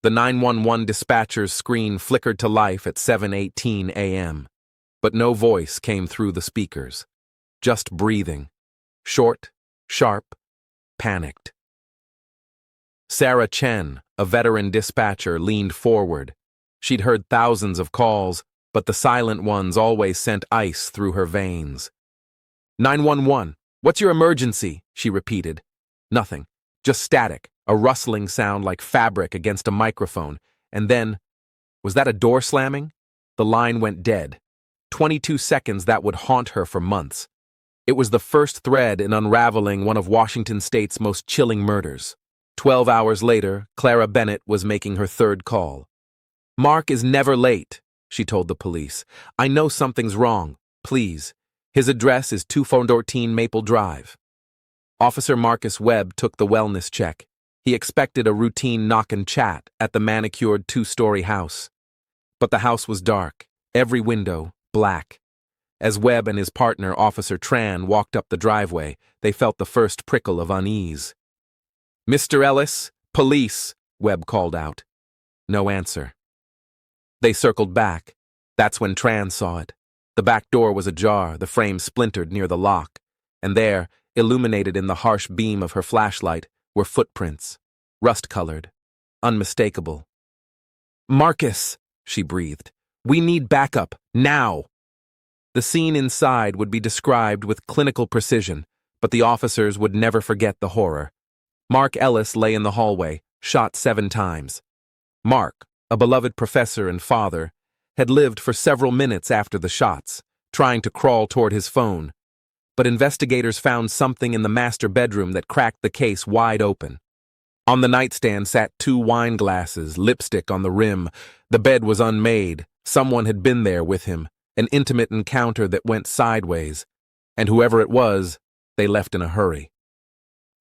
The 911 dispatcher's screen flickered to life at 7:18 a.m., but no voice came through the speakers. Just breathing. Short, sharp, panicked. Sarah Chen, a veteran dispatcher, leaned forward. She'd heard thousands of calls, but the silent ones always sent ice through her veins. 911, what's your emergency? She repeated. Nothing. Just static, a rustling sound like fabric against a microphone. And then, was that a door slamming? The line went dead. 22 seconds that would haunt her for months. It was the first thread in unraveling one of Washington State's most chilling murders. 12 hours later, Clara Bennett was making her third call. Mark is never late, she told the police. I know something's wrong. Please. His address is 214 Maple Drive. Officer Marcus Webb took the wellness check. He expected a routine knock and chat at the manicured two-story house. But the house was dark, every window black. As Webb and his partner, Officer Tran, walked up the driveway, they felt the first prickle of unease. Mr. Ellis, police, Webb called out. No answer. They circled back. That's when Tran saw it. The back door was ajar, the frame splintered near the lock, and there, illuminated in the harsh beam of her flashlight, were footprints, rust-colored, unmistakable. Marcus, she breathed. We need backup, now! The scene inside would be described with clinical precision, but the officers would never forget the horror. Mark Ellis lay in the hallway, shot 7 times. Mark, a beloved professor and father, had lived for several minutes after the shots, trying to crawl toward his phone. But investigators found something in the master bedroom that cracked the case wide open. On the nightstand sat 2 wine glasses, lipstick on the rim. The bed was unmade. Someone had been there with him, an intimate encounter that went sideways. And whoever it was, they left in a hurry.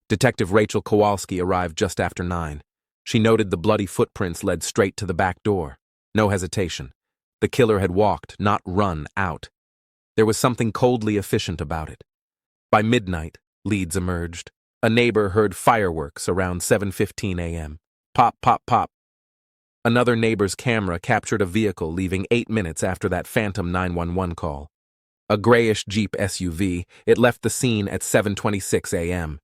Detective Rachel Kowalski arrived just after 9. She noted the bloody footprints led straight to the back door. No hesitation. The killer had walked, not run, out. There was something coldly efficient about it. By midnight, leads emerged. A neighbor heard fireworks around 7:15 a.m. Pop, pop, pop. Another neighbor's camera captured a vehicle leaving 8 minutes after that phantom 911 call. A grayish Jeep SUV, it left the scene at 7:26 a.m.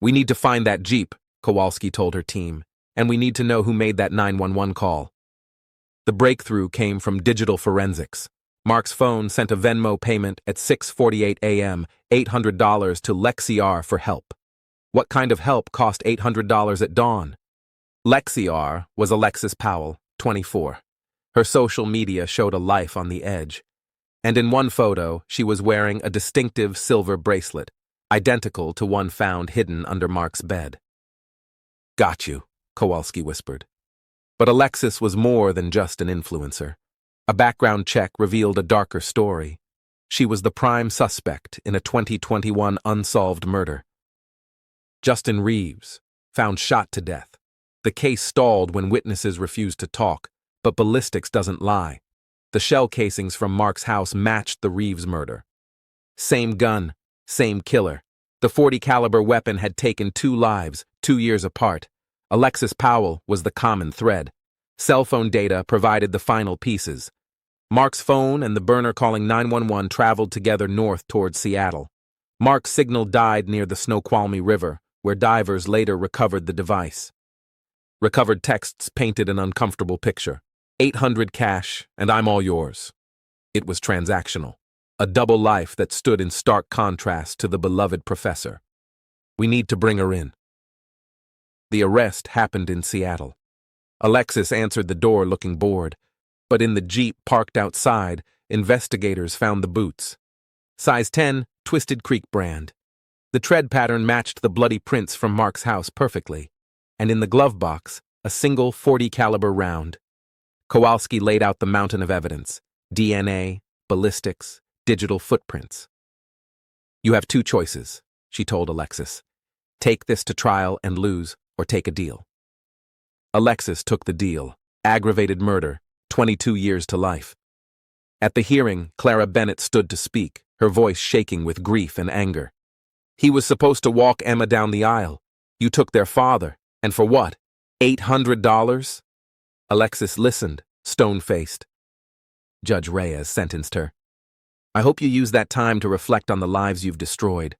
We need to find that Jeep, Kowalski told her team, and we need to know who made that 911 call. The breakthrough came from digital forensics. Mark's phone sent a Venmo payment at 6:48 a.m., $800 to Lexi R for help. What kind of help cost $800 at dawn? Lexi R was Alexis Powell, 24. Her social media showed a life on the edge. And in one photo, she was wearing a distinctive silver bracelet, identical to one found hidden under Mark's bed. Got you, Kowalski whispered. But Alexis was more than just an influencer. A background check revealed a darker story. She was the prime suspect in a 2021 unsolved murder. Justin Reeves, found shot to death. The case stalled when witnesses refused to talk, but ballistics doesn't lie. The shell casings from Mark's house matched the Reeves murder. Same gun, same killer. The .40 caliber weapon had taken 2 lives, 2 years apart. Alexis Powell was the common thread. Cell phone data provided the final pieces. Mark's phone and the burner calling 911 traveled together north towards Seattle. Mark's signal died near the Snoqualmie River, where divers later recovered the device. Recovered texts painted an uncomfortable picture. 800 cash, and I'm all yours. It was transactional. A double life that stood in stark contrast to the beloved professor. We need to bring her in. The arrest happened in Seattle. Alexis answered the door looking bored, but in the Jeep parked outside, investigators found the boots. Size 10, Twisted Creek brand. The tread pattern matched the bloody prints from Mark's house perfectly, and in the glove box, a single .40 caliber round. Kowalski laid out the mountain of evidence: DNA, ballistics, digital footprints. You have 2 choices, she told Alexis. Take this to trial and lose, or take a deal. Alexis took the deal. Aggravated murder, 22 years to life. At the hearing, Clara Bennett stood to speak, her voice shaking with grief and anger. He was supposed to walk Emma down the aisle. You took their father. And for what? $800? Alexis listened, stone-faced. Judge Reyes sentenced her. I hope you use that time to reflect on the lives you've destroyed.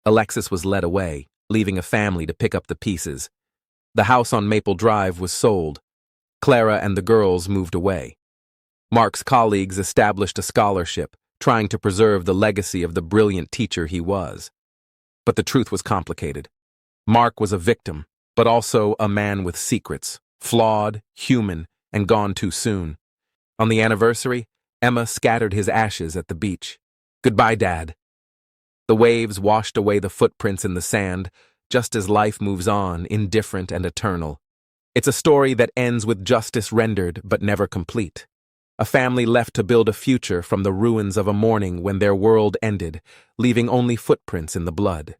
Alexis was led away, leaving a family to pick up the pieces. The house on Maple Drive was sold. Clara and the girls moved away. Mark's colleagues established a scholarship, trying to preserve the legacy of the brilliant teacher he was. But the truth was complicated. Mark was a victim, but also a man with secrets, flawed, human, and gone too soon. On the anniversary, Emma scattered his ashes at the beach. Goodbye, Dad. The waves washed away the footprints in the sand, just as life moves on, indifferent and eternal. It's a story that ends with justice rendered, but never complete. A family left to build a future from the ruins of a morning when their world ended, leaving only footprints in the blood.